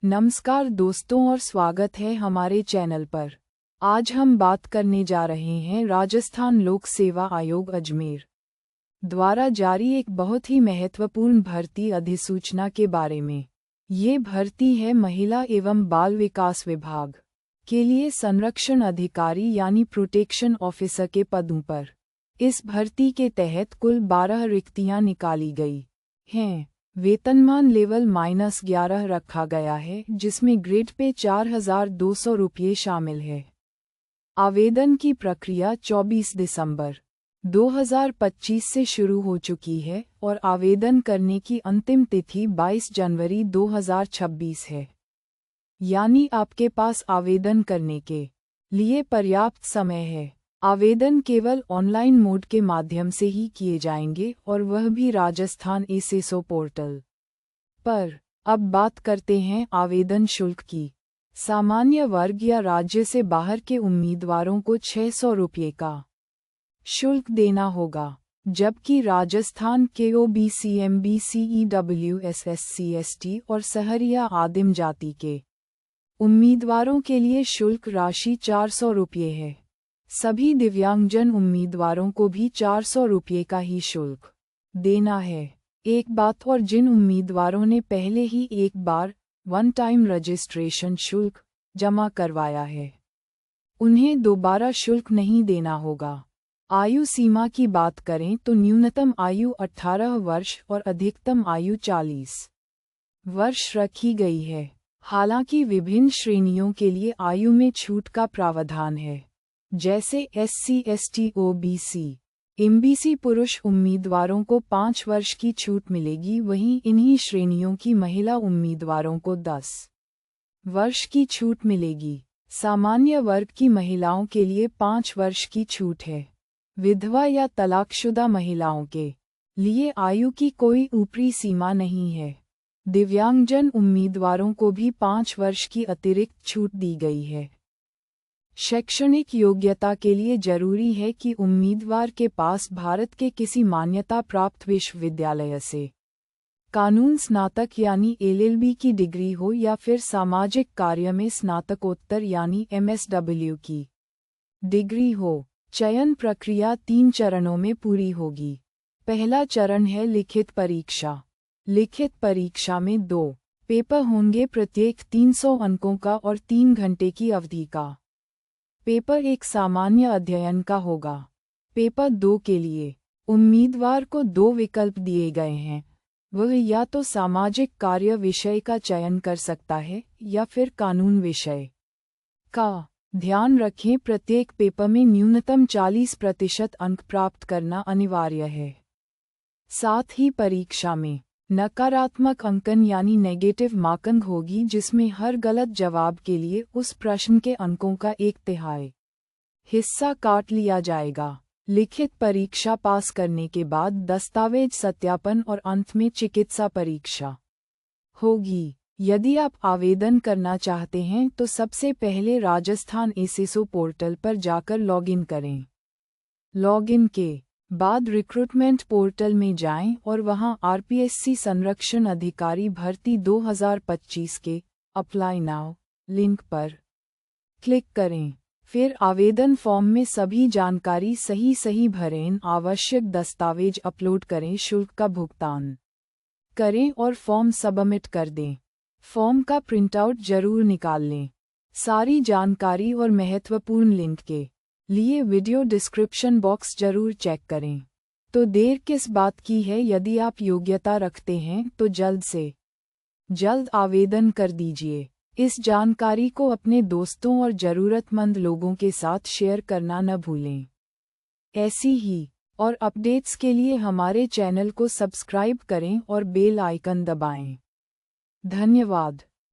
नमस्कार दोस्तों और स्वागत है हमारे चैनल पर। आज हम बात करने जा रहे हैं राजस्थान लोक सेवा आयोग अजमेर द्वारा जारी एक बहुत ही महत्वपूर्ण भर्ती अधिसूचना के बारे में। ये भर्ती है महिला एवं बाल विकास विभाग के लिए संरक्षण अधिकारी यानी प्रोटेक्शन ऑफिसर के पदों पर। इस भर्ती के तहत कुल 12 रिक्तियां निकाली गई हैं। वेतनमान लेवल -11 रखा गया है, जिसमें ग्रेड पे 4,200 रुपये शामिल है। आवेदन की प्रक्रिया 24 दिसंबर 2025 से शुरू हो चुकी है और आवेदन करने की अंतिम तिथि 22 जनवरी 2026 है। यानी आपके पास आवेदन करने के लिए पर्याप्त समय है। आवेदन केवल ऑनलाइन मोड के माध्यम से ही किए जाएंगे और वह भी राजस्थान एसएसओ पोर्टल पर। अब बात करते हैं आवेदन शुल्क की। सामान्य वर्ग या राज्य से बाहर के उम्मीदवारों को 600 रुपये का शुल्क देना होगा, जबकि राजस्थान के OBC, MBC, EWS, SC, ST और सहरिया आदिम जाति के उम्मीदवारों के लिए शुल्क राशि 400 रुपये है। सभी दिव्यांगजन उम्मीदवारों को भी 400 रुपये का ही शुल्क देना है। एक बात और, जिन उम्मीदवारों ने पहले ही एक बार वन टाइम रजिस्ट्रेशन शुल्क जमा करवाया है, उन्हें दोबारा शुल्क नहीं देना होगा। आयु सीमा की बात करें तो न्यूनतम आयु 18 वर्ष और अधिकतम आयु 40 वर्ष रखी गई है। हालांकि विभिन्न श्रेणियों के लिए आयु में छूट का प्रावधान है, जैसे एससी, एसटी, ओबीसी, एमबीसी पुरुष उम्मीदवारों को 5 वर्ष की छूट मिलेगी, वहीं इन्हीं श्रेणियों की महिला उम्मीदवारों को 10 वर्ष की छूट मिलेगी। सामान्य वर्ग की महिलाओं के लिए 5 वर्ष की छूट है। विधवा या तलाकशुदा महिलाओं के लिए आयु की कोई ऊपरी सीमा नहीं है। दिव्यांगजन उम्मीदवारों को भी 5 वर्ष की अतिरिक्त छूट दी गई है। शैक्षणिक योग्यता के लिए जरूरी है कि उम्मीदवार के पास भारत के किसी मान्यता प्राप्त विश्वविद्यालय से कानून स्नातक यानी एलएलबी की डिग्री हो या फिर सामाजिक कार्य में स्नातकोत्तर यानी एमएसडब्ल्यू की डिग्री हो। चयन प्रक्रिया 3 चरणों में पूरी होगी। पहला चरण है लिखित परीक्षा। लिखित परीक्षा में 2 पेपर होंगे, प्रत्येक 300 अंकों का और 3 घंटे की अवधि का। पेपर 1 सामान्य अध्ययन का होगा। पेपर 2 के लिए उम्मीदवार को 2 विकल्प दिए गए हैं। वह या तो सामाजिक कार्य विषय का चयन कर सकता है या फिर कानून विषय का। ध्यान रखें, प्रत्येक पेपर में न्यूनतम 40% अंक प्राप्त करना अनिवार्य है। साथ ही परीक्षा में नकारात्मक अंकन यानी नेगेटिव मार्किंग होगी, जिसमें हर गलत जवाब के लिए उस प्रश्न के अंकों का 1/3 हिस्सा काट लिया जाएगा। लिखित परीक्षा पास करने के बाद दस्तावेज सत्यापन और अंत में चिकित्सा परीक्षा होगी। यदि आप आवेदन करना चाहते हैं तो सबसे पहले राजस्थान एसएसओ पोर्टल पर जाकर लॉगिन करें। लॉगिन के बाद रिक्रूटमेंट पोर्टल में जाएं और वहां आरपीएससी संरक्षण अधिकारी भर्ती 2025 के अप्लाई नाउ लिंक पर क्लिक करें। फिर आवेदन फॉर्म में सभी जानकारी सही भरें, आवश्यक दस्तावेज अपलोड करें, शुल्क का भुगतान करें और फॉर्म सबमिट कर दें। फॉर्म का प्रिंटआउट जरूर निकाल लें। सारी जानकारी और महत्वपूर्ण लिंक के लिए वीडियो डिस्क्रिप्शन बॉक्स जरूर चेक करें। तो देर किस बात की है, यदि आप योग्यता रखते हैं तो जल्द से जल्द आवेदन कर दीजिए। इस जानकारी को अपने दोस्तों और ज़रूरतमंद लोगों के साथ शेयर करना न भूलें। ऐसी ही और अपडेट्स के लिए हमारे चैनल को सब्सक्राइब करें और बेल आइकन दबाएं। धन्यवाद।